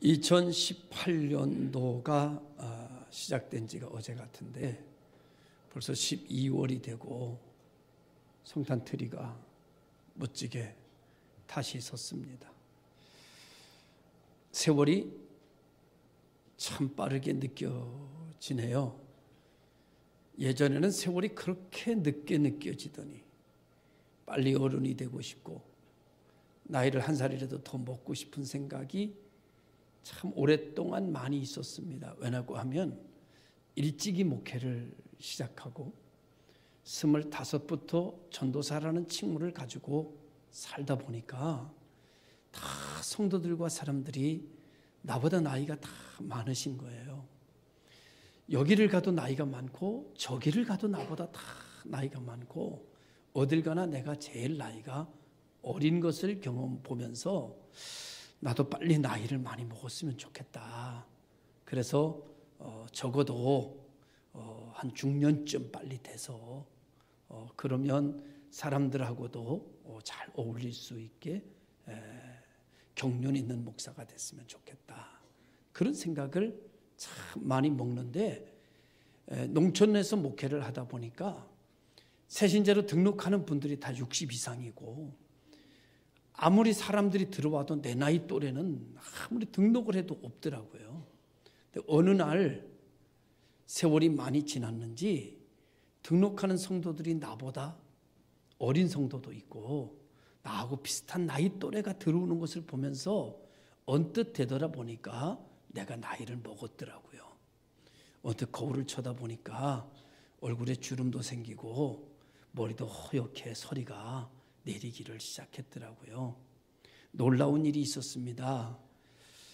2018년도가 시작된 지가 어제 같은데 벌써 12월이 되고 성탄 트리가 멋지게 다시 섰습니다. 세월이 참 빠르게 느껴지네요. 예전에는 세월이 그렇게 늦게 느껴지더니 빨리 어른이 되고 싶고 나이를 한 살이라도 더 먹고 싶은 생각이 참 오랫동안 많이 있었습니다. 왜냐고 하면 일찍이 목회를 시작하고 25부터 전도사라는 칭호를 가지고 살다 보니까 다 성도들과 사람들이 나보다 나이가 다 많으신 거예요. 여기를 가도 나이가 많고 저기를 가도 나보다 다 나이가 많고 어딜 가나 내가 제일 나이가 어린 것을 경험 보면서 나도 빨리 나이를 많이 먹었으면 좋겠다. 그래서 적어도 한 중년쯤 빨리 돼서 그러면 사람들하고도 잘 어울릴 수 있게 경륜 있는 목사가 됐으면 좋겠다. 그런 생각을 참 많이 먹는데 농촌에서 목회를 하다 보니까 새신자로 등록하는 분들이 다 60 이상이고 아무리 사람들이 들어와도 내 나이 또래는 아무리 등록을 해도 없더라고요. 근데 어느 날 세월이 많이 지났는지 등록하는 성도들이 나보다 어린 성도도 있고 나하고 비슷한 나이 또래가 들어오는 것을 보면서 언뜻 되돌아보니까 내가 나이를 먹었더라고요. 언뜻 거울을 쳐다보니까 얼굴에 주름도 생기고 머리도 허옇게 서리가 내리기를 시작했더라고요. 놀라운 일이 있었습니다.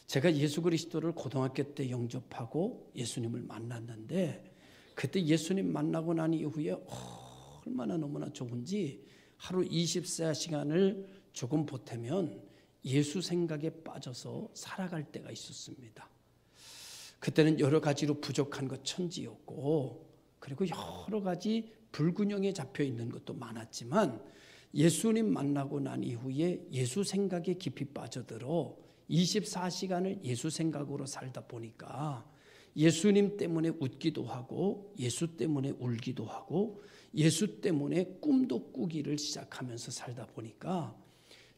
제가 예수 그리스도를 고등학교 때 영접하고 예수님을 만났는데 그때 예수님 만나고 난 이후에 얼마나 너무나 좋은지 하루 24시간을 조금 보태면 예수 생각에 빠져서 살아갈 때가 있었습니다. 그때는 여러 가지로 부족한 것 천지였고 그리고 여러 가지 불균형에 잡혀 있는 것도 많았지만 예수님 만나고 난 이후에 예수 생각에 깊이 빠져들어 24시간을 예수 생각으로 살다 보니까 예수님 때문에 웃기도 하고 예수 때문에 울기도 하고 예수 때문에 꿈도 꾸기를 시작하면서 살다 보니까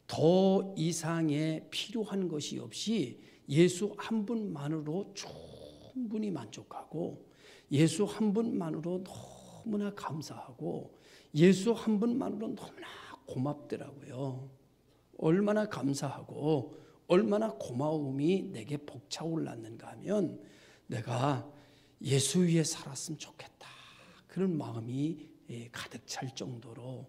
더 이상의 필요한 것이 없이 예수 한 분만으로 충분히 만족하고 예수 한 분만으로 너무나 감사하고 예수 한 분만으로 너무나 고맙더라고요. 얼마나 감사하고 얼마나 고마움이 내게 벅차올랐는가 하면 내가 예수 위에 살았으면 좋겠다. 그런 마음이 가득 찰 정도로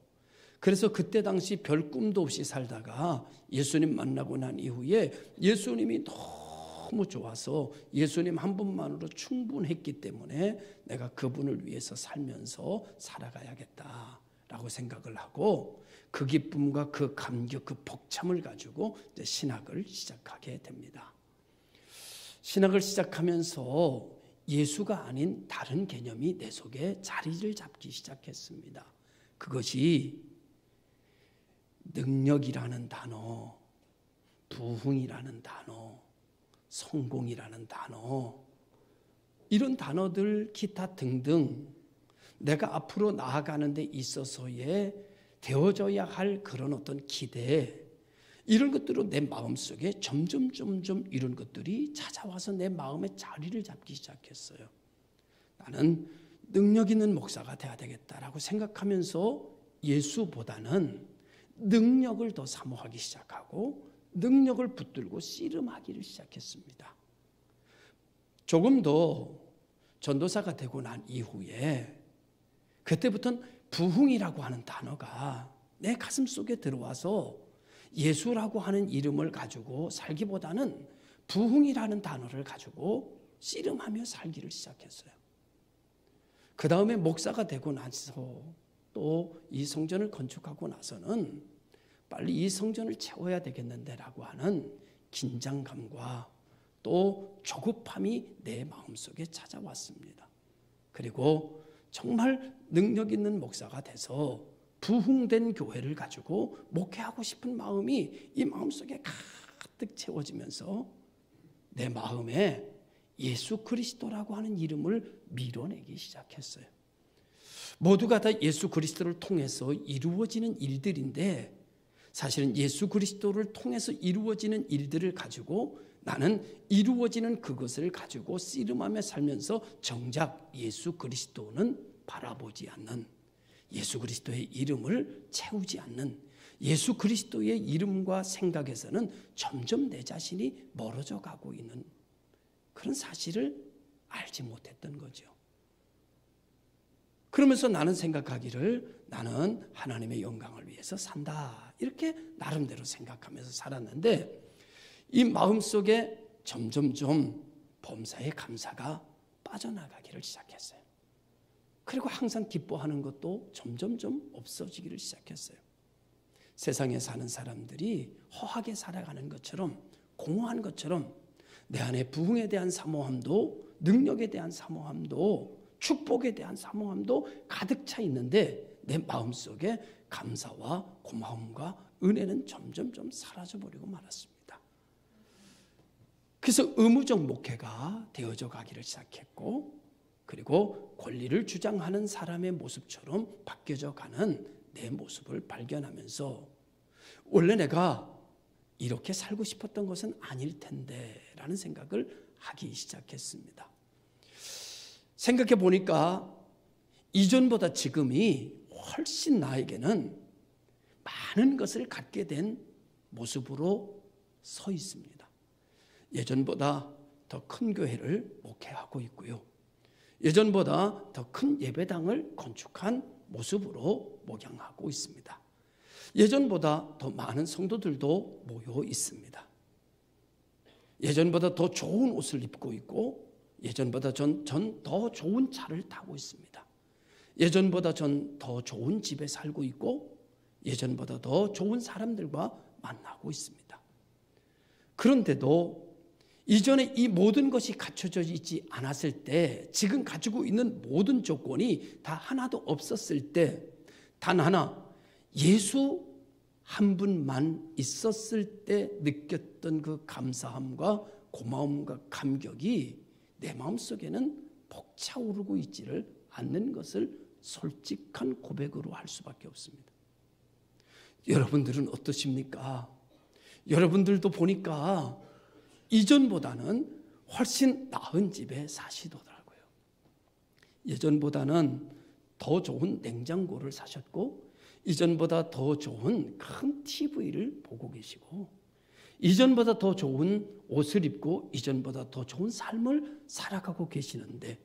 그래서 그때 당시 별 꿈도 없이 살다가 예수님 만나고 난 이후에 예수님이 너무 좋아서 예수님 한 분만으로 충분했기 때문에 내가 그분을 위해서 살면서 살아가야겠다라고 생각을 하고 그 기쁨과 그 감격, 그 벅참을 가지고 이제 신학을 시작하게 됩니다. 신학을 시작하면서 예수가 아닌 다른 개념이 내 속에 자리를 잡기 시작했습니다. 그것이 능력이라는 단어, 부흥이라는 단어, 성공이라는 단어, 이런 단어들 기타 등등 내가 앞으로 나아가는 데 있어서의 되어져야 할 그런 어떤 기대, 이런 것들로 내 마음속에 점점 이런 것들이 찾아와서 내 마음에 자리를 잡기 시작했어요. 나는 능력 있는 목사가 돼야 되겠다라고 생각하면서 예수보다는 능력을 더 사모하기 시작하고 능력을 붙들고 씨름하기를 시작했습니다. 조금 더 전도사가 되고 난 이후에 그때부터는 부흥이라고 하는 단어가 내 가슴 속에 들어와서 예수라고 하는 이름을 가지고 살기보다는 부흥이라는 단어를 가지고 씨름하며 살기를 시작했어요. 그 다음에 목사가 되고 나서 또 이 성전을 건축하고 나서는 빨리 이 성전을 채워야 되겠는데라고 하는 긴장감과 또 조급함이 내 마음속에 찾아왔습니다. 그리고 정말 능력 있는 목사가 돼서 부흥된 교회를 가지고 목회하고 싶은 마음이 이 마음속에 가득 채워지면서 내 마음에 예수 그리스도라고 하는 이름을 밀어내기 시작했어요. 모두가 다 예수 그리스도를 통해서 이루어지는 일들인데 사실은 예수 그리스도를 통해서 이루어지는 일들을 가지고 나는 이루어지는 그것을 가지고 씨름하며 살면서 정작 예수 그리스도는 바라보지 않는, 예수 그리스도의 이름을 채우지 않는, 예수 그리스도의 이름과 생각에서는 점점 내 자신이 멀어져 가고 있는 그런 사실을 알지 못했던 거죠. 그러면서 나는 생각하기를 나는 하나님의 영광을 위해서 산다, 이렇게 나름대로 생각하면서 살았는데 이 마음속에 점점점 범사의 감사가 빠져나가기를 시작했어요. 그리고 항상 기뻐하는 것도 점점점 없어지기를 시작했어요. 세상에 사는 사람들이 허하게 살아가는 것처럼, 공허한 것처럼 내 안에 부흥에 대한 사모함도, 능력에 대한 사모함도, 축복에 대한 사모함도 가득 차 있는데 내 마음속에 감사와 고마움과 은혜는 점점점 사라져버리고 말았습니다. 그래서 의무적 목회가 되어져 가기를 시작했고, 그리고 권리를 주장하는 사람의 모습처럼 바뀌어져 가는 내 모습을 발견하면서 원래 내가 이렇게 살고 싶었던 것은 아닐 텐데 라는 생각을 하기 시작했습니다. 생각해 보니까 이전보다 지금이 훨씬 나에게는 많은 것을 갖게 된 모습으로 서 있습니다. 예전보다 더 큰 교회를 목회하고 있고요. 예전보다 더 큰 예배당을 건축한 모습으로 목양하고 있습니다. 예전보다 더 많은 성도들도 모여 있습니다. 예전보다 더 좋은 옷을 입고 있고, 예전보다 전 더 좋은 차를 타고 있습니다. 예전보다 전 더 좋은 집에 살고 있고, 예전보다 더 좋은 사람들과 만나고 있습니다. 그런데도 이전에 이 모든 것이 갖춰져 있지 않았을 때, 지금 가지고 있는 모든 조건이 다 하나도 없었을 때, 단 하나 예수 한 분만 있었을 때 느꼈던 그 감사함과 고마움과 감격이 내 마음속에는 벅차오르고 있지를 않는 것을 솔직한 고백으로 할 수밖에 없습니다. 여러분들은 어떠십니까? 여러분들도 보니까 이전보다는 훨씬 나은 집에 사시더라고요. 예전보다는 더 좋은 냉장고를 사셨고, 이전보다 더 좋은 큰 TV를 보고 계시고, 이전보다 더 좋은 옷을 입고, 이전보다 더 좋은 삶을 살아가고 계시는데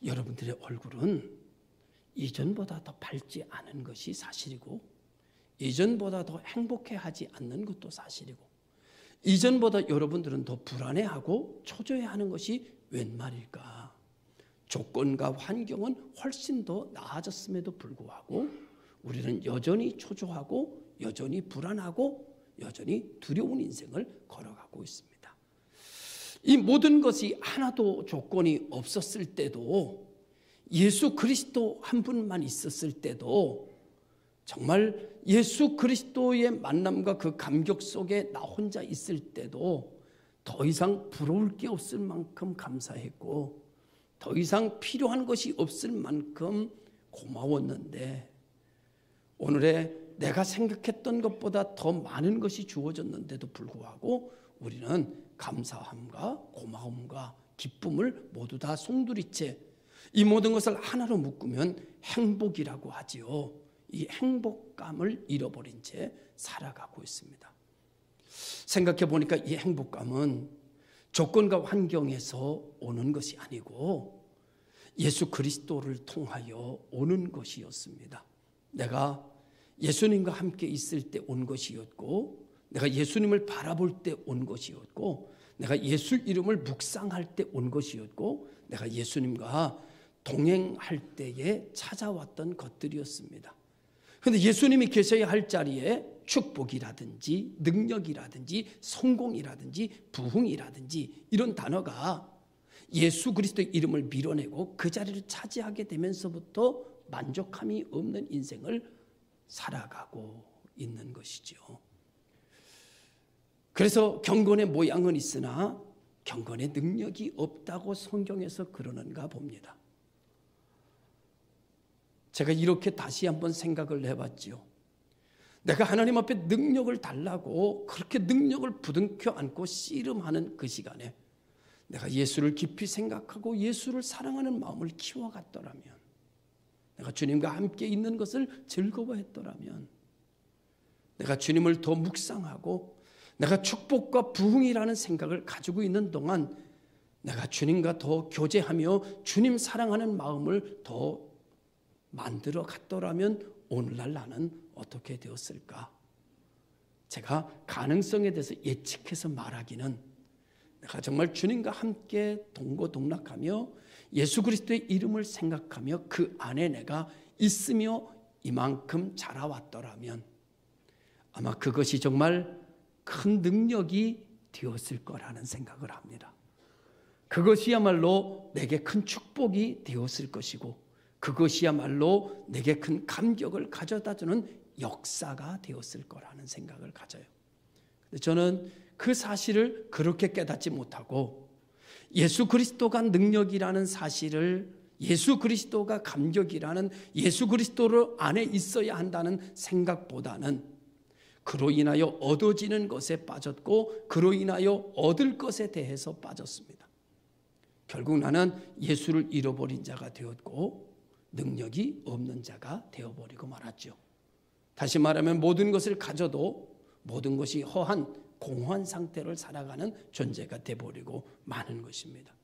여러분들의 얼굴은 이전보다 더 밝지 않은 것이 사실이고, 이전보다 더 행복해하지 않는 것도 사실이고, 이전보다 여러분들은 더 불안해하고 초조해하는 것이 웬 말일까? 조건과 환경은 훨씬 더 나아졌음에도 불구하고 우리는 여전히 초조하고 여전히 불안하고 여전히 두려운 인생을 걸어가고 있습니다. 이 모든 것이 하나도 조건이 없었을 때도, 예수 그리스도 한 분만 있었을 때도, 정말 예수 그리스도의 만남과 그 감격 속에 나 혼자 있을 때도 더 이상 부러울 게 없을 만큼 감사했고, 더 이상 필요한 것이 없을 만큼 고마웠는데, 오늘의 내가 생각했던 것보다 더 많은 것이 주어졌는데도 불구하고 우리는 감사함과 고마움과 기쁨을 모두 다 송두리째 이 모든 것을 하나로 묶으면 행복이라고 하지요. 이 행복감을 잃어버린 채 살아가고 있습니다. 생각해 보니까 이 행복감은 조건과 환경에서 오는 것이 아니고 예수 그리스도를 통하여 오는 것이었습니다. 내가 예수님과 함께 있을 때 온 것이었고, 내가 예수님을 바라볼 때 온 것이었고, 내가 예수 이름을 묵상할 때 온 것이었고, 내가 예수님과 동행할 때에 찾아왔던 것들이었습니다. 그런데 예수님이 계셔야 할 자리에 축복이라든지 능력이라든지 성공이라든지 부흥이라든지 이런 단어가 예수 그리스도의 이름을 밀어내고 그 자리를 차지하게 되면서부터 만족함이 없는 인생을 살아가고 있는 것이죠. 그래서 경건의 모양은 있으나 경건의 능력이 없다고 성경에서 그러는가 봅니다. 제가 이렇게 다시 한번 생각을 해봤지요. 내가 하나님 앞에 능력을 달라고 그렇게 능력을 부둥켜 안고 씨름하는 그 시간에 내가 예수를 깊이 생각하고 예수를 사랑하는 마음을 키워갔더라면, 내가 주님과 함께 있는 것을 즐거워했더라면, 내가 주님을 더 묵상하고 내가 축복과 부흥이라는 생각을 가지고 있는 동안 내가 주님과 더 교제하며 주님 사랑하는 마음을 더 만들어 갔더라면 오늘날 나는 어떻게 되었을까? 제가 가능성에 대해서 예측해서 말하기는, 내가 정말 주님과 함께 동고동락하며 예수 그리스도의 이름을 생각하며 그 안에 내가 있으며 이만큼 자라왔더라면 아마 그것이 정말 큰 능력이 되었을 거라는 생각을 합니다. 그것이야말로 내게 큰 축복이 되었을 것이고, 그것이야말로 내게 큰 감격을 가져다주는 역사가 되었을 거라는 생각을 가져요. 저는 그 사실을 그렇게 깨닫지 못하고 예수 그리스도가 능력이라는 사실을, 예수 그리스도가 감격이라는, 예수 그리스도 안에 있어야 한다는 생각보다는 그로 인하여 얻어지는 것에 빠졌고 그로 인하여 얻을 것에 대해서 빠졌습니다. 결국 나는 예수를 잃어버린 자가 되었고 능력이 없는 자가 되어버리고 말았죠. 다시 말하면 모든 것을 가져도 모든 것이 허한 공허한 상태를 살아가는 존재가 되어버리고 마는 것입니다.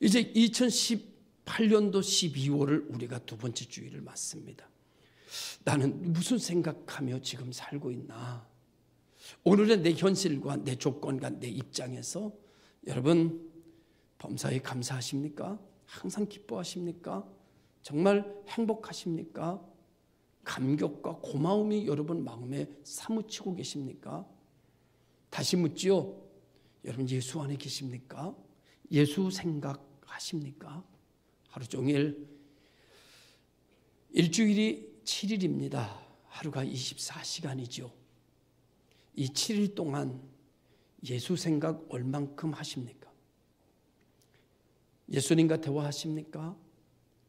이제 2018년도 12월을 우리가 두 번째 주일을 맞습니다. 나는 무슨 생각하며 지금 살고 있나? 오늘의 내 현실과 내 조건과 내 입장에서 여러분 범사에 감사하십니까? 항상 기뻐하십니까? 정말 행복하십니까? 감격과 고마움이 여러분 마음에 사무치고 계십니까? 다시 묻지요. 여러분 예수 안에 계십니까? 예수 생각하십니까? 하루 종일, 일주일이 7일입니다. 하루가 24시간이죠. 이 7일 동안 예수 생각 얼만큼 하십니까? 예수님과 대화하십니까?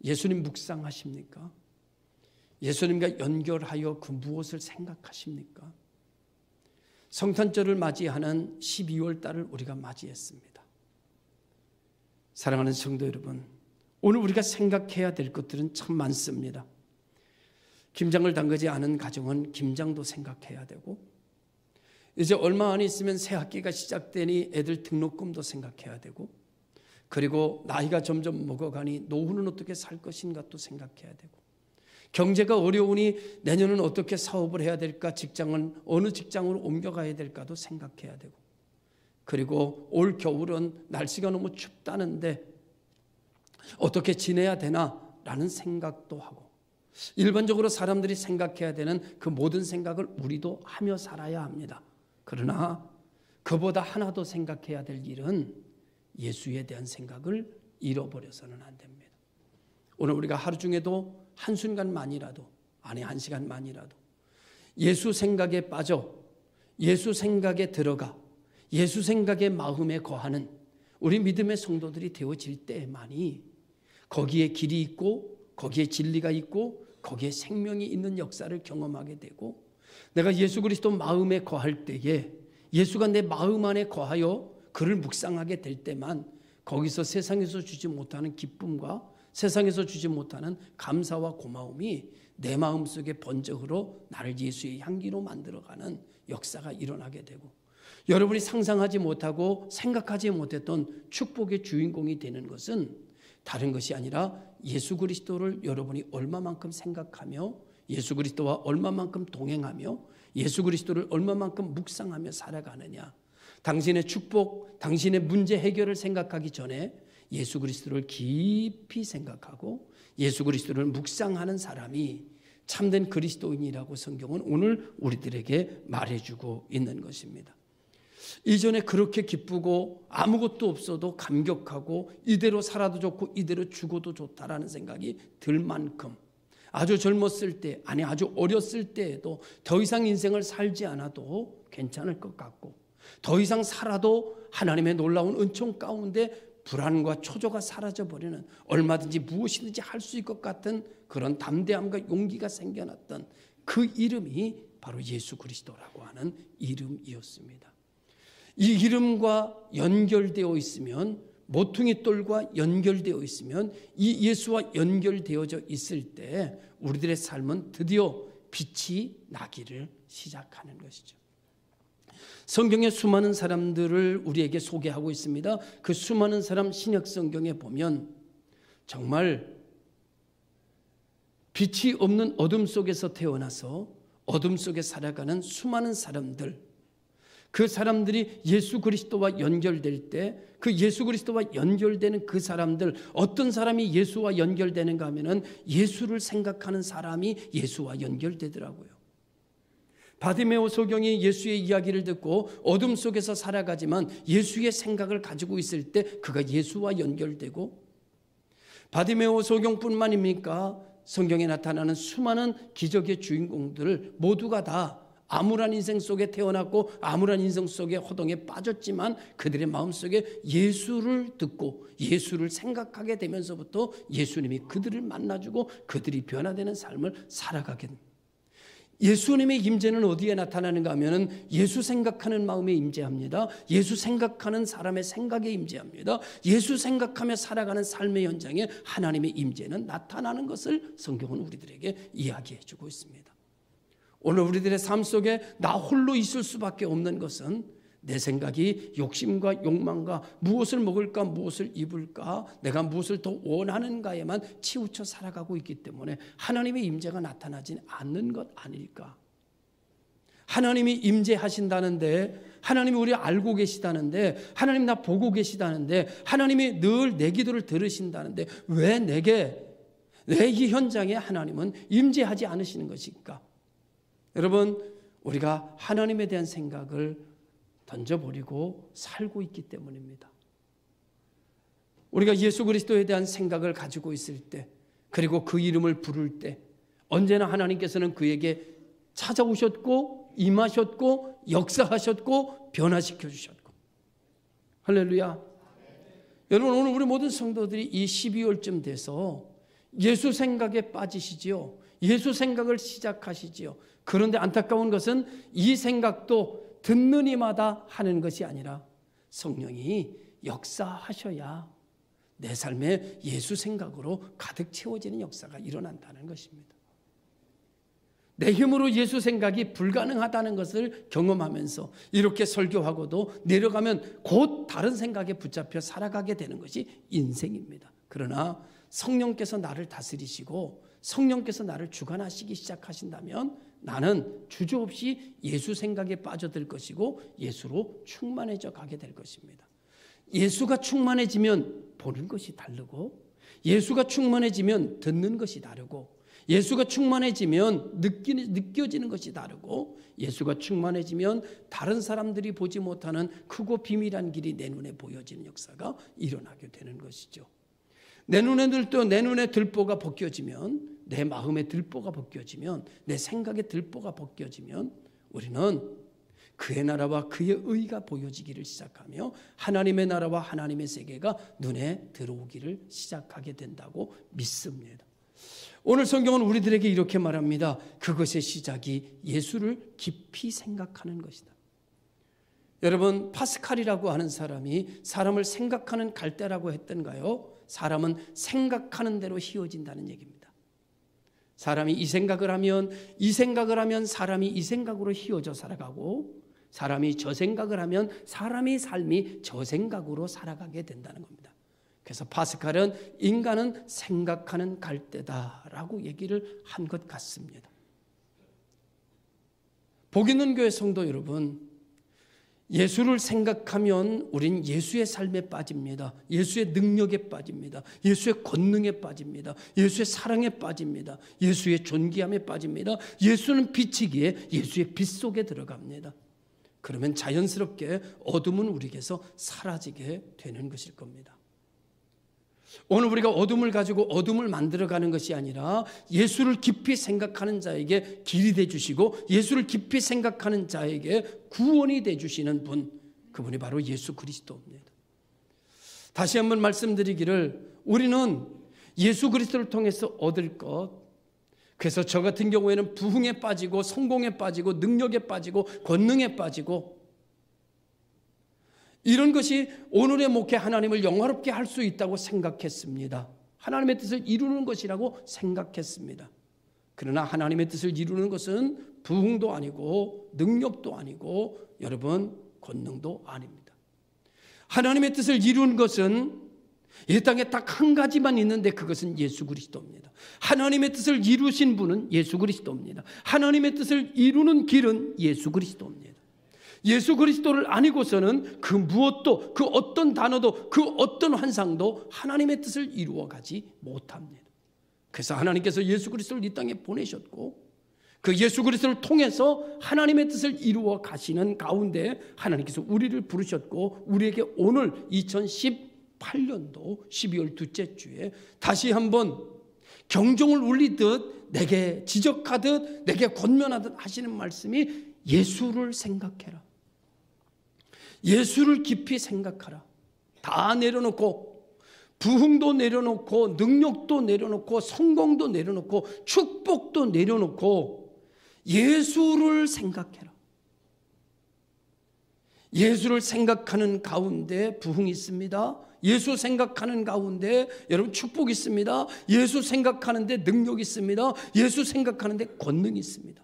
예수님 묵상하십니까? 예수님과 연결하여 그 무엇을 생각하십니까? 성탄절을 맞이하는 12월 달을 우리가 맞이했습니다. 사랑하는 성도 여러분, 오늘 우리가 생각해야 될 것들은 참 많습니다. 김장을 담그지 않은 가정은 김장도 생각해야 되고, 이제 얼마 안 있으면 새 학기가 시작되니 애들 등록금도 생각해야 되고, 그리고 나이가 점점 먹어가니 노후는 어떻게 살 것인가 또 생각해야 되고, 경제가 어려우니 내년은 어떻게 사업을 해야 될까, 직장은 어느 직장으로 옮겨가야 될까도 생각해야 되고, 그리고 올 겨울은 날씨가 너무 춥다는데 어떻게 지내야 되나라는 생각도 하고, 일반적으로 사람들이 생각해야 되는 그 모든 생각을 우리도 하며 살아야 합니다. 그러나 그보다 하나 더 생각해야 될 일은 예수에 대한 생각을 잃어버려서는 안 됩니다. 오늘 우리가 하루 중에도 한순간만이라도, 아니 1시간만이라도 예수 생각에 빠져 예수 생각에 들어가 예수 생각의 마음에 거하는 우리 믿음의 성도들이 되어질 때만이 거기에 길이 있고 거기에 진리가 있고 거기에 생명이 있는 역사를 경험하게 되고, 내가 예수 그리스도 마음에 거할 때에 예수가 내 마음 안에 거하여 그를 묵상하게 될 때만 거기서 세상에서 주지 못하는 기쁨과 세상에서 주지 못하는 감사와 고마움이 내 마음속에 번져 흐러 나를 예수의 향기로 만들어가는 역사가 일어나게 되고, 여러분이 상상하지 못하고 생각하지 못했던 축복의 주인공이 되는 것은 다른 것이 아니라 예수 그리스도를 여러분이 얼마만큼 생각하며 예수 그리스도와 얼마만큼 동행하며 예수 그리스도를 얼마만큼 묵상하며 살아가느냐. 당신의 축복, 당신의 문제 해결을 생각하기 전에 예수 그리스도를 깊이 생각하고 예수 그리스도를 묵상하는 사람이 참된 그리스도인이라고 성경은 오늘 우리들에게 말해주고 있는 것입니다. 이전에 그렇게 기쁘고 아무것도 없어도 감격하고 이대로 살아도 좋고 이대로 죽어도 좋다라는 생각이 들 만큼 아주 젊었을 때, 아니 아주 어렸을 때에도 더 이상 인생을 살지 않아도 괜찮을 것 같고, 더 이상 살아도 하나님의 놀라운 은총 가운데 불안과 초조가 사라져버리는, 얼마든지 무엇이든지 할 수 있을 것 같은 그런 담대함과 용기가 생겨났던 그 이름이 바로 예수 그리스도라고 하는 이름이었습니다. 이 이름과 연결되어 있으면, 모퉁이 돌과 연결되어 있으면, 이 예수와 연결되어져 있을 때 우리들의 삶은 드디어 빛이 나기를 시작하는 것이죠. 성경에 수많은 사람들을 우리에게 소개하고 있습니다. 그 수많은 사람 신약 성경에 보면 정말 빛이 없는 어둠 속에서 태어나서 어둠 속에 살아가는 수많은 사람들, 그 사람들이 예수 그리스도와 연결될 때 그 예수 그리스도와 연결되는 그 사람들, 어떤 사람이 예수와 연결되는가 하면은 예수를 생각하는 사람이 예수와 연결되더라고요. 바디메오 소경이 예수의 이야기를 듣고 어둠 속에서 살아가지만 예수의 생각을 가지고 있을 때 그가 예수와 연결되고, 바디메오 소경뿐만입니까? 성경에 나타나는 수많은 기적의 주인공들 모두가 다 암울한 인생 속에 태어났고 암울한 인생 속에 호동에 빠졌지만 그들의 마음속에 예수를 듣고 예수를 생각하게 되면서부터 예수님이 그들을 만나주고 그들이 변화되는 삶을 살아가게 됩니다. 예수님의 임재는 어디에 나타나는가 하면 예수 생각하는 마음에 임재합니다. 예수 생각하는 사람의 생각에 임재합니다. 예수 생각하며 살아가는 삶의 현장에 하나님의 임재는 나타나는 것을 성경은 우리들에게 이야기해 주고 있습니다. 오늘 우리들의 삶 속에 나 홀로 있을 수밖에 없는 것은 내 생각이 욕심과 욕망과 무엇을 먹을까 무엇을 입을까 내가 무엇을 더 원하는가에만 치우쳐 살아가고 있기 때문에 하나님의 임재가 나타나지 않는 것 아닐까. 하나님이 임재하신다는데, 하나님이 우리 알고 계시다는데, 하나님 나 보고 계시다는데, 하나님이 늘 내 기도를 들으신다는데 왜 내게 내 이 현장에 하나님은 임재하지 않으시는 것일까? 여러분, 우리가 하나님에 대한 생각을 던져버리고 살고 있기 때문입니다. 우리가 예수 그리스도에 대한 생각을 가지고 있을 때, 그리고 그 이름을 부를 때 언제나 하나님께서는 그에게 찾아오셨고 임하셨고 역사하셨고 변화시켜 주셨고. 할렐루야. 여러분, 오늘 우리 모든 성도들이 이 12월쯤 돼서 예수 생각에 빠지시지요. 예수 생각을 시작하시지요. 그런데 안타까운 것은 이 생각도 듣는 이마다 하는 것이 아니라 성령이 역사하셔야 내 삶에 예수 생각으로 가득 채워지는 역사가 일어난다는 것입니다. 내 힘으로 예수 생각이 불가능하다는 것을 경험하면서 이렇게 설교하고도 내려가면 곧 다른 생각에 붙잡혀 살아가게 되는 것이 인생입니다. 그러나 성령께서 나를 다스리시고 성령께서 나를 주관하시기 시작하신다면 나는 주저없이 예수 생각에 빠져들 것이고 예수로 충만해져 가게 될 것입니다. 예수가 충만해지면 보는 것이 다르고, 예수가 충만해지면 듣는 것이 다르고, 예수가 충만해지면 느껴지는 것이 다르고, 예수가 충만해지면 다른 사람들이 보지 못하는 크고 비밀한 길이 내 눈에 보여지는 역사가 일어나게 되는 것이죠. 내 눈에 들보가 벗겨지면, 내 마음의 들보가 벗겨지면, 내 생각의 들보가 벗겨지면 우리는 그의 나라와 그의 의가 보여지기를 시작하며 하나님의 나라와 하나님의 세계가 눈에 들어오기를 시작하게 된다고 믿습니다. 오늘 성경은 우리들에게 이렇게 말합니다. 그것의 시작이 예수를 깊이 생각하는 것이다. 여러분, 파스칼이라고 하는 사람이 사람을 생각하는 갈대라고 했던가요? 사람은 생각하는 대로 휘어진다는 얘기입니다. 사람이 이 생각을 하면 사람이 이 생각으로 휘어져 살아가고, 사람이 저 생각을 하면 사람의 삶이 저 생각으로 살아가게 된다는 겁니다. 그래서 파스칼은 인간은 생각하는 갈대다라고 얘기를 한 것 같습니다. 복 있는 교회 성도 여러분, 예수를 생각하면 우린 예수의 삶에 빠집니다. 예수의 능력에 빠집니다. 예수의 권능에 빠집니다. 예수의 사랑에 빠집니다. 예수의 존귀함에 빠집니다. 예수는 빛이기에 예수의 빛 속에 들어갑니다. 그러면 자연스럽게 어둠은 우리에게서 사라지게 되는 것일 겁니다. 오늘 우리가 어둠을 가지고 어둠을 만들어가는 것이 아니라 예수를 깊이 생각하는 자에게 길이 되주시고 예수를 깊이 생각하는 자에게 구원이 되주시는 분, 그분이 바로 예수 그리스도입니다. 다시 한번 말씀드리기를, 우리는 예수 그리스도를 통해서 얻을 것, 그래서 저 같은 경우에는 부흥에 빠지고 성공에 빠지고 능력에 빠지고 권능에 빠지고 이런 것이 오늘의 목회 하나님을 영화롭게 할 수 있다고 생각했습니다. 하나님의 뜻을 이루는 것이라고 생각했습니다. 그러나 하나님의 뜻을 이루는 것은 부흥도 아니고 능력도 아니고 여러분 권능도 아닙니다. 하나님의 뜻을 이루는 것은 이 땅에 딱 한 가지만 있는데 그것은 예수 그리스도입니다. 하나님의 뜻을 이루신 분은 예수 그리스도입니다. 하나님의 뜻을 이루는 길은 예수 그리스도입니다. 예수 그리스도를 아니고서는 그 무엇도, 그 어떤 단어도, 그 어떤 환상도 하나님의 뜻을 이루어 가지 못합니다. 그래서 하나님께서 예수 그리스도를 이 땅에 보내셨고 그 예수 그리스도를 통해서 하나님의 뜻을 이루어 가시는 가운데 하나님께서 우리를 부르셨고 우리에게 오늘 2018년도 12월 둘째 주에 다시 한번 경종을 울리듯 내게 지적하듯 내게 권면하듯 하시는 말씀이 예수를 생각해라. 예수를 깊이 생각하라. 다 내려놓고 부흥도 내려놓고 능력도 내려놓고 성공도 내려놓고 축복도 내려놓고 예수를 생각해라. 예수를 생각하는 가운데 부흥이 있습니다. 예수 생각하는 가운데 여러분 축복이 있습니다. 예수 생각하는데 능력이 있습니다. 예수 생각하는데 권능이 있습니다.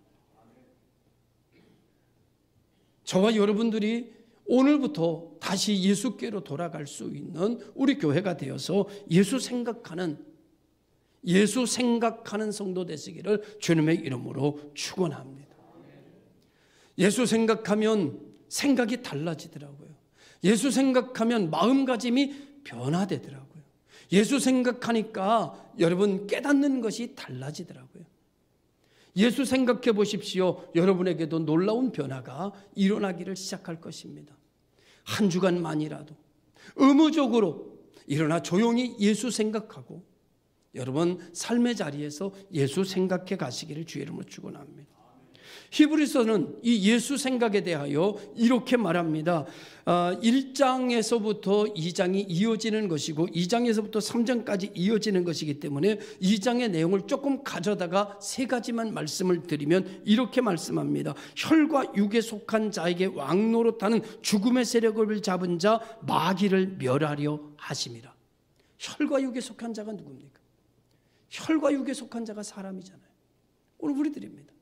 저와 여러분들이 오늘부터 다시 예수께로 돌아갈 수 있는 우리 교회가 되어서 예수 생각하는 성도 되시기를 주님의 이름으로 축원합니다. 예수 생각하면 생각이 달라지더라고요. 예수 생각하면 마음가짐이 변화되더라고요. 예수 생각하니까 여러분 깨닫는 것이 달라지더라고요. 예수 생각해 보십시오. 여러분에게도 놀라운 변화가 일어나기를 시작할 것입니다. 한 주간만이라도 의무적으로 일어나 조용히 예수 생각하고 여러분 삶의 자리에서 예수 생각해 가시기를 주의 이름으로 축원합니다. 히브리서는 이 예수 생각에 대하여 이렇게 말합니다. 1장에서부터 2장이 이어지는 것이고 2장에서부터 3장까지 이어지는 것이기 때문에 2장의 내용을 조금 가져다가 세 가지만 말씀을 드리면 이렇게 말씀합니다. 혈과 육에 속한 자에게 왕노릇하는 죽음의 세력을 잡은 자 마귀를 멸하려 하심이라. 혈과 육에 속한 자가 누굽니까? 혈과 육에 속한 자가 사람이잖아요. 오늘 우리들입니다.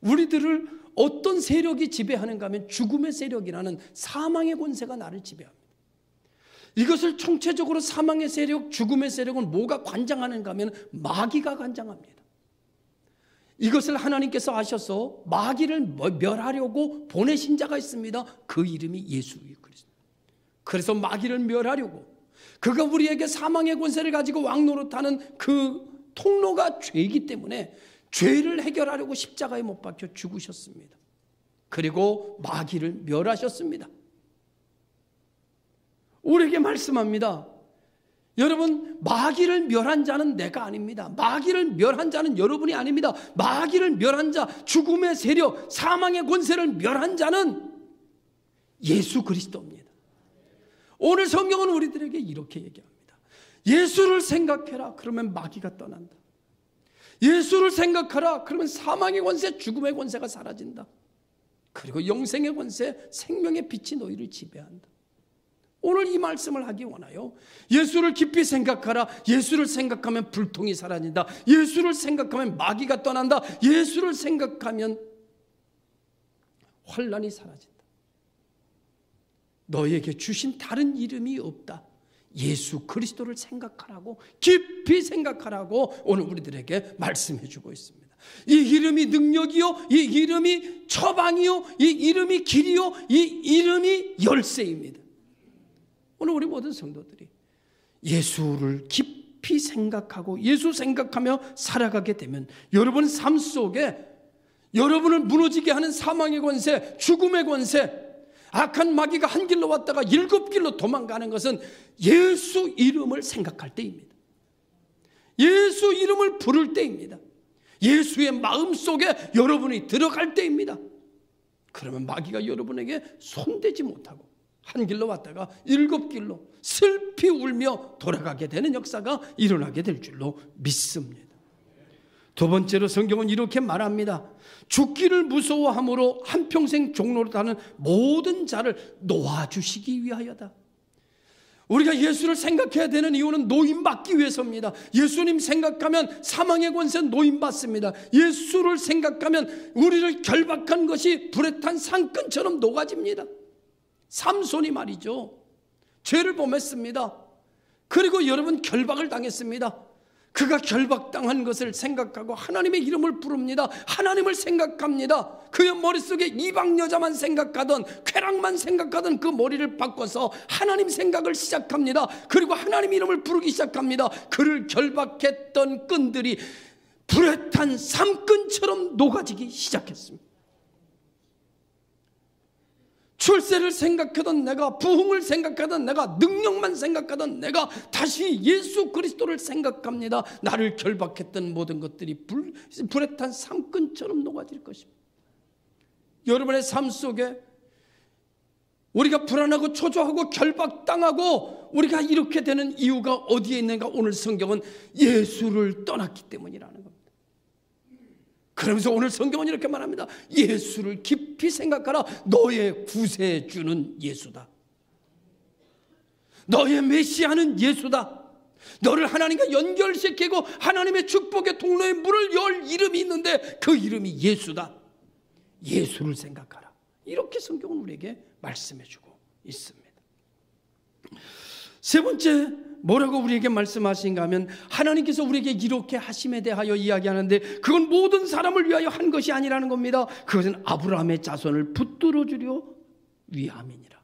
우리들을 어떤 세력이 지배하는가 하면 죽음의 세력이라는 사망의 권세가 나를 지배합니다. 이것을 총체적으로 사망의 세력, 죽음의 세력은 뭐가 관장하는가 하면 마귀가 관장합니다. 이것을 하나님께서 아셔서 마귀를 멸하려고 보내신 자가 있습니다. 그 이름이 예수 그리스도. 그래서 마귀를 멸하려고 그가 우리에게 사망의 권세를 가지고 왕노릇하는 그 통로가 죄이기 때문에 죄를 해결하려고 십자가에 못 박혀 죽으셨습니다. 그리고 마귀를 멸하셨습니다. 우리에게 말씀합니다. 여러분, 마귀를 멸한 자는 내가 아닙니다. 마귀를 멸한 자는 여러분이 아닙니다. 마귀를 멸한 자, 죽음의 세력, 사망의 권세를 멸한 자는 예수 그리스도입니다. 오늘 성경은 우리들에게 이렇게 얘기합니다. 예수를 생각해라. 그러면 마귀가 떠난다. 예수를 생각하라. 그러면 사망의 권세, 죽음의 권세가 사라진다. 그리고 영생의 권세, 생명의 빛이 너희를 지배한다. 오늘 이 말씀을 하기 원하요. 예수를 깊이 생각하라. 예수를 생각하면 불통이 사라진다. 예수를 생각하면 마귀가 떠난다. 예수를 생각하면 환난이 사라진다. 너희에게 주신 다른 이름이 없다. 예수 그리스도를 생각하라고, 깊이 생각하라고 오늘 우리들에게 말씀해 주고 있습니다. 이 이름이 능력이요, 이 이름이 처방이요, 이 이름이 길이요, 이 이름이 열쇠입니다. 오늘 우리 모든 성도들이 예수를 깊이 생각하고 예수 생각하며 살아가게 되면 여러분 삶 속에 여러분을 무너지게 하는 사망의 권세, 죽음의 권세, 악한 마귀가 한 길로 왔다가 7길로 도망가는 것은 예수 이름을 생각할 때입니다. 예수 이름을 부를 때입니다. 예수의 마음속에 여러분이 들어갈 때입니다. 그러면 마귀가 여러분에게 손대지 못하고 한 길로 왔다가 7길로 슬피 울며 돌아가게 되는 역사가 일어나게 될 줄로 믿습니다. 두 번째로 성경은 이렇게 말합니다. 죽기를 무서워함으로 한평생 종노릇하는 모든 자를 놓아주시기 위하여다. 우리가 예수를 생각해야 되는 이유는 노임받기 위해서입니다. 예수님 생각하면 사망의 권세 노임받습니다. 예수를 생각하면 우리를 결박한 것이 불에 탄 상끈처럼 녹아집니다. 삼손이 말이죠, 죄를 범했습니다. 그리고 여러분 결박을 당했습니다. 그가 결박당한 것을 생각하고 하나님의 이름을 부릅니다. 하나님을 생각합니다. 그의 머릿속에 이방 여자만 생각하던, 쾌락만 생각하던 그 머리를 바꿔서 하나님 생각을 시작합니다. 그리고 하나님 이름을 부르기 시작합니다. 그를 결박했던 끈들이 불에 탄 삼끈처럼 녹아지기 시작했습니다. 출세를 생각하던 내가, 부흥을 생각하던 내가, 능력만 생각하던 내가 다시 예수 그리스도를 생각합니다. 나를 결박했던 모든 것들이 불에 탄 삼끈처럼 녹아질 것입니다. 여러분의 삶 속에 우리가 불안하고 초조하고 결박당하고 우리가 이렇게 되는 이유가 어디에 있는가? 오늘 성경은 예수를 떠났기 때문이라는 겁니다. 그러면서 오늘 성경은 이렇게 말합니다. 예수를 깊이 생각하라. 너의 구세주는 예수다. 너의 메시아는 예수다. 너를 하나님과 연결시키고 하나님의 축복의 통로에 문을 열 이름이 있는데 그 이름이 예수다. 예수를 생각하라. 이렇게 성경은 우리에게 말씀해 주고 있습니다. 세 번째, 뭐라고 우리에게 말씀하신가 하면 하나님께서 우리에게 이렇게 하심에 대하여 이야기하는데 그건 모든 사람을 위하여 한 것이 아니라는 겁니다. 그것은 아브라함의 자손을 붙들어 주려 위함이니라.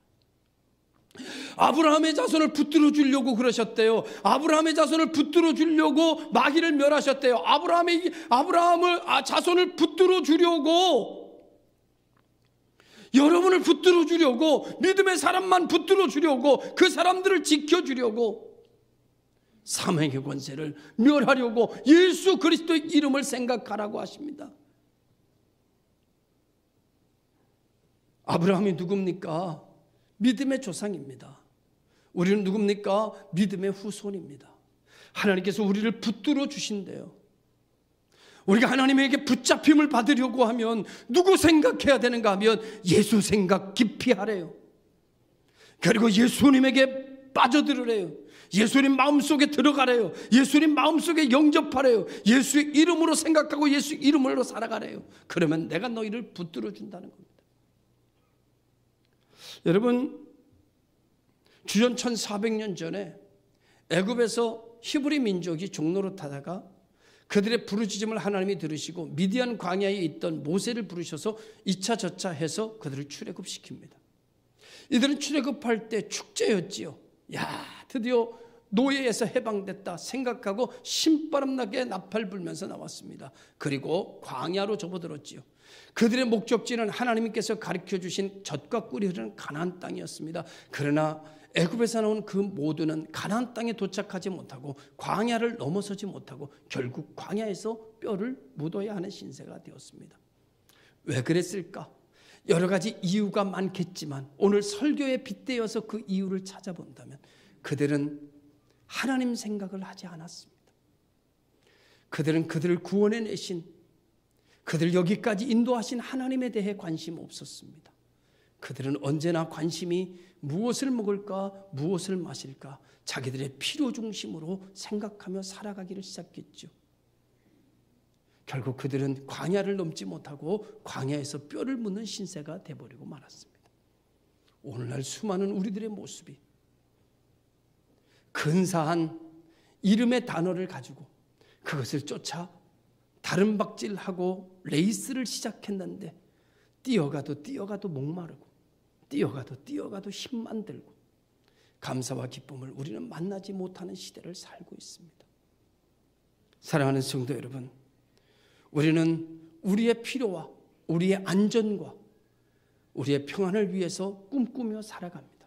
아브라함의 자손을 붙들어 주려고 그러셨대요. 아브라함의 자손을 붙들어 주려고 마귀를 멸하셨대요. 아브라함의 자손을 붙들어 주려고, 여러분을 붙들어 주려고, 믿음의 사람만 붙들어 주려고, 그 사람들을 지켜 주려고, 사망의 권세를 멸하려고 예수 그리스도의 이름을 생각하라고 하십니다. 아브라함이 누굽니까? 믿음의 조상입니다. 우리는 누굽니까? 믿음의 후손입니다. 하나님께서 우리를 붙들어 주신대요. 우리가 하나님에게 붙잡힘을 받으려고 하면 누구 생각해야 되는가 하면 예수 생각 깊이 하래요. 그리고 예수님에게 빠져들으래요. 예수님 마음속에 들어가래요. 예수님 마음속에 영접하래요. 예수의 이름으로 생각하고 예수 이름으로 살아가래요. 그러면 내가 너희를 붙들어 준다는 겁니다. 여러분, 주전 1400년 전에 애굽에서 히브리 민족이 종노릇하다가 그들의 부르짖음을 하나님이 들으시고 미디안 광야에 있던 모세를 부르셔서 2차 저차 해서 그들을 출애굽시킵니다. 이들은 출애굽할 때 축제였지요. 야, 드디어 노예에서 해방됐다 생각하고 신바람나게 나팔 불면서 나왔습니다. 그리고 광야로 접어들었지요. 그들의 목적지는 하나님께서 가르쳐 주신 젖과 꿀이 흐르는 가나안 땅이었습니다. 그러나 애굽에서 나온 그 모두는 가나안 땅에 도착하지 못하고 광야를 넘어서지 못하고 결국 광야에서 뼈를 묻어야 하는 신세가 되었습니다. 왜 그랬을까? 여러 가지 이유가 많겠지만 오늘 설교에 빗대어서 그 이유를 찾아본다면 그들은 하나님 생각을 하지 않았습니다. 그들은 그들을 구원해내신, 그들을 여기까지 인도하신 하나님에 대해 관심 없었습니다. 그들은 언제나 관심이 무엇을 먹을까, 무엇을 마실까, 자기들의 필요 중심으로 생각하며 살아가기를 시작했죠. 결국 그들은 광야를 넘지 못하고 광야에서 뼈를 묻는 신세가 되어버리고 말았습니다. 오늘날 수많은 우리들의 모습이 근사한 이름의 단어를 가지고 그것을 쫓아 다른 박질하고 레이스를 시작했는데 뛰어가도 목마르고 뛰어가도 힘만 들고 감사와 기쁨을 우리는 만나지 못하는 시대를 살고 있습니다. 사랑하는 성도 여러분, 우리는 우리의 필요와 우리의 안전과 우리의 평안을 위해서 꿈꾸며 살아갑니다.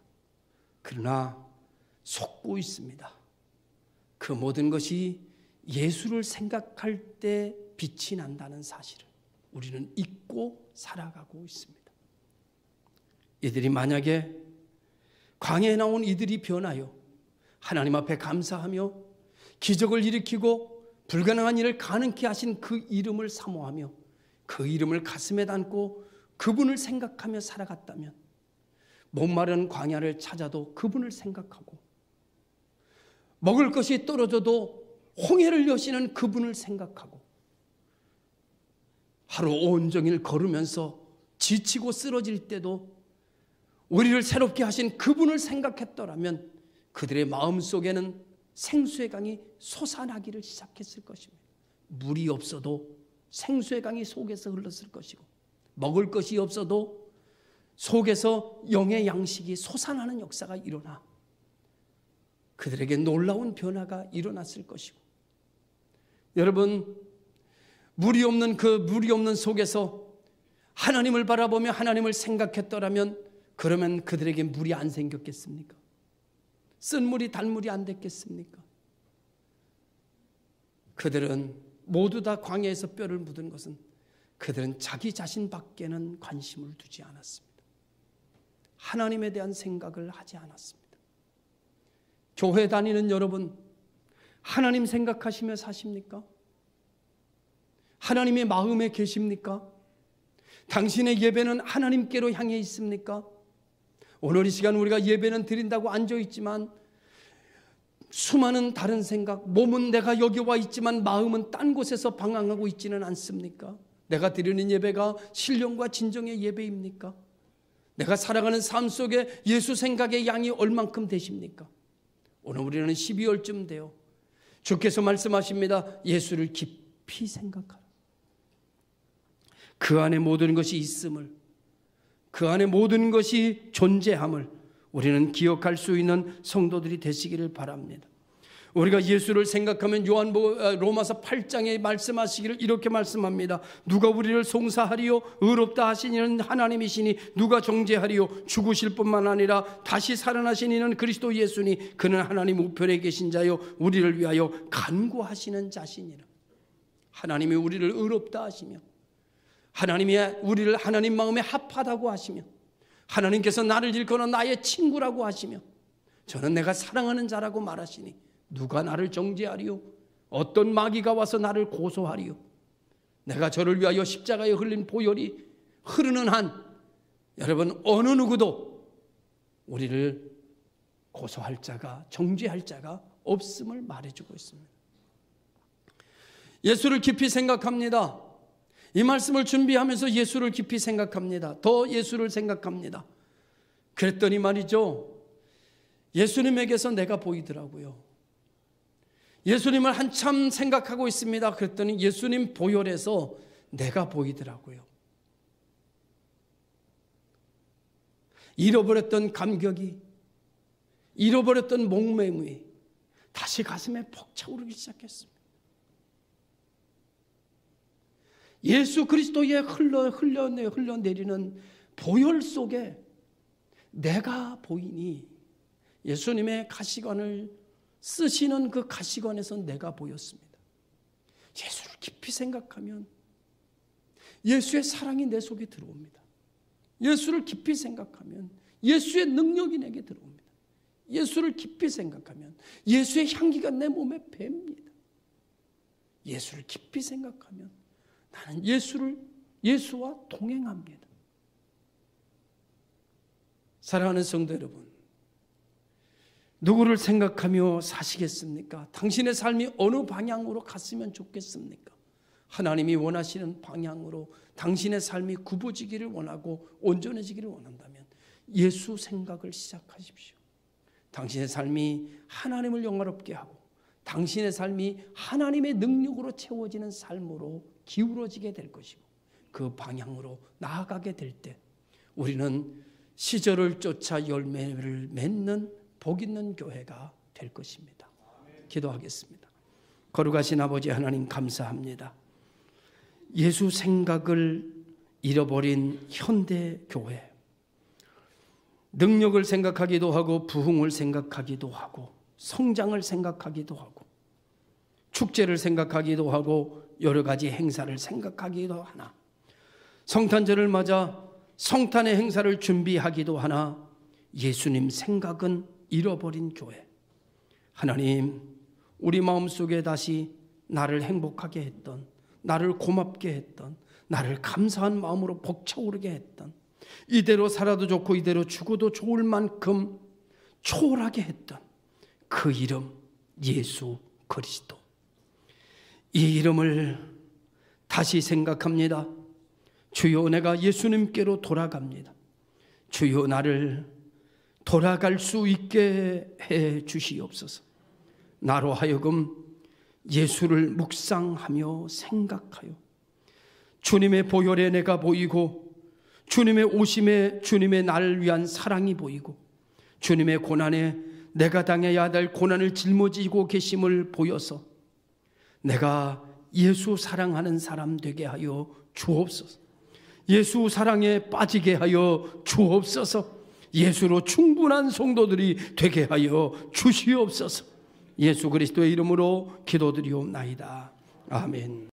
그러나 속고 있습니다. 그 모든 것이 예수를 생각할 때 빛이 난다는 사실을 우리는 잊고 살아가고 있습니다. 이들이 만약에 광야에 나온 이들이 변하여 하나님 앞에 감사하며 기적을 일으키고 불가능한 일을 가능케 하신 그 이름을 사모하며 그 이름을 가슴에 담고 그분을 생각하며 살아갔다면 목마른 광야를 찾아도 그분을 생각하고 먹을 것이 떨어져도 홍해를 여시는 그분을 생각하고 하루 온종일 걸으면서 지치고 쓰러질 때도 우리를 새롭게 하신 그분을 생각했더라면 그들의 마음속에는 생수의 강이 솟아나기를 시작했을 것입니다. 물이 없어도 생수의 강이 속에서 흘렀을 것이고 먹을 것이 없어도 속에서 영의 양식이 솟아나는 역사가 일어나 그들에게 놀라운 변화가 일어났을 것이고 여러분 물이 없는 속에서 하나님을 바라보며 하나님을 생각했더라면 그러면 그들에게 물이 안 생겼겠습니까? 쓴물이 단물이 안 됐겠습니까? 그들은 모두 다 광야에서 뼈를 묻은 것은 그들은 자기 자신밖에는 관심을 두지 않았습니다. 하나님에 대한 생각을 하지 않았습니다. 교회 다니는 여러분, 하나님 생각하시며 사십니까? 하나님의 마음에 계십니까? 당신의 예배는 하나님께로 향해 있습니까? 오늘 이 시간 우리가 예배는 드린다고 앉아있지만 수많은 다른 생각, 몸은 내가 여기 와 있지만 마음은 딴 곳에서 방황하고 있지는 않습니까? 내가 드리는 예배가 신령과 진정의 예배입니까? 내가 살아가는 삶 속에 예수 생각의 양이 얼만큼 되십니까? 오늘 우리는 12월쯤 돼요. 주께서 말씀하십니다. 예수를 깊이 생각하라. 그 안에 모든 것이 있음을, 그 안에 모든 것이 존재함을 우리는 기억할 수 있는 성도들이 되시기를 바랍니다. 우리가 예수를 생각하면 로마서 8장에 말씀하시기를 이렇게 말씀합니다. 누가 우리를 송사하리요? 의롭다 하신 이는 하나님이시니 누가 정죄하리요? 죽으실 뿐만 아니라 다시 살아나신 이는 그리스도 예수니 그는 하나님 우편에 계신 자요 우리를 위하여 간구하시는 자시니라. 하나님이 우리를 의롭다 하시며 하나님이 우리를 하나님 마음에 합하다고 하시며 하나님께서 나를 일컬어 나의 친구라고 하시며 저는 내가 사랑하는 자라고 말하시니 누가 나를 정죄하리요? 어떤 마귀가 와서 나를 고소하리요? 내가 저를 위하여 십자가에 흘린 보혈이 흐르는 한 여러분 어느 누구도 우리를 고소할 자가 정죄할 자가 없음을 말해주고 있습니다. 예수를 깊이 생각합니다. 이 말씀을 준비하면서 예수를 깊이 생각합니다. 더 예수를 생각합니다. 그랬더니 말이죠. 예수님에게서 내가 보이더라고요. 예수님을 한참 생각하고 있습니다. 그랬더니 예수님 보혈에서 내가 보이더라고요. 잃어버렸던 감격이, 잃어버렸던 목매임이 다시 가슴에 벅차오르기 시작했습니다. 예수 그리스도의 흘러내리는 보혈 속에 내가 보이니 예수님의 가시관을 쓰시는 그 가시관에서 내가 보였습니다. 예수를 깊이 생각하면 예수의 사랑이 내 속에 들어옵니다. 예수를 깊이 생각하면 예수의 능력이 내게 들어옵니다. 예수를 깊이 생각하면 예수의 향기가 내 몸에 붑니다. 예수를 깊이 생각하면 나는 예수와 동행합니다. 사랑하는 성도 여러분, 누구를 생각하며 사시겠습니까? 당신의 삶이 어느 방향으로 갔으면 좋겠습니까? 하나님이 원하시는 방향으로 당신의 삶이 굽어지기를 원하고 온전해지기를 원한다면 예수 생각을 시작하십시오. 당신의 삶이 하나님을 영화롭게 하고 당신의 삶이 하나님의 능력으로 채워지는 삶으로 기울어지게 될 것이고 그 방향으로 나아가게 될 때 우리는 시절을 쫓아 열매를 맺는 복 있는 교회가 될 것입니다. 기도하겠습니다. 거룩하신 아버지 하나님 감사합니다. 예수 생각을 잃어버린 현대 교회, 능력을 생각하기도 하고 부흥을 생각하기도 하고 성장을 생각하기도 하고 축제를 생각하기도 하고 여러 가지 행사를 생각하기도 하나 성탄절을 맞아 성탄의 행사를 준비하기도 하나 예수님 생각은 잃어버린 교회. 하나님, 우리 마음속에 다시 나를 행복하게 했던, 나를 고맙게 했던, 나를 감사한 마음으로 벅차오르게 했던, 이대로 살아도 좋고 이대로 죽어도 좋을 만큼 초월하게 했던 그 이름, 예수 그리스도. 이 이름을 다시 생각합니다. 주여, 내가 예수님께로 돌아갑니다. 주여, 나를 돌아갈 수 있게 해 주시옵소서. 나로 하여금 예수를 묵상하며 생각하여 주님의 보혈에 내가 보이고, 주님의 오심에 주님의 나를 위한 사랑이 보이고, 주님의 고난에 내가 당해야 될 고난을 짊어지고 계심을 보여서 내가 예수 사랑하는 사람 되게 하여 주옵소서. 예수 사랑에 빠지게 하여 주옵소서. 예수로 충분한 성도들이 되게 하여 주시옵소서. 예수 그리스도의 이름으로 기도드리옵나이다. 아멘.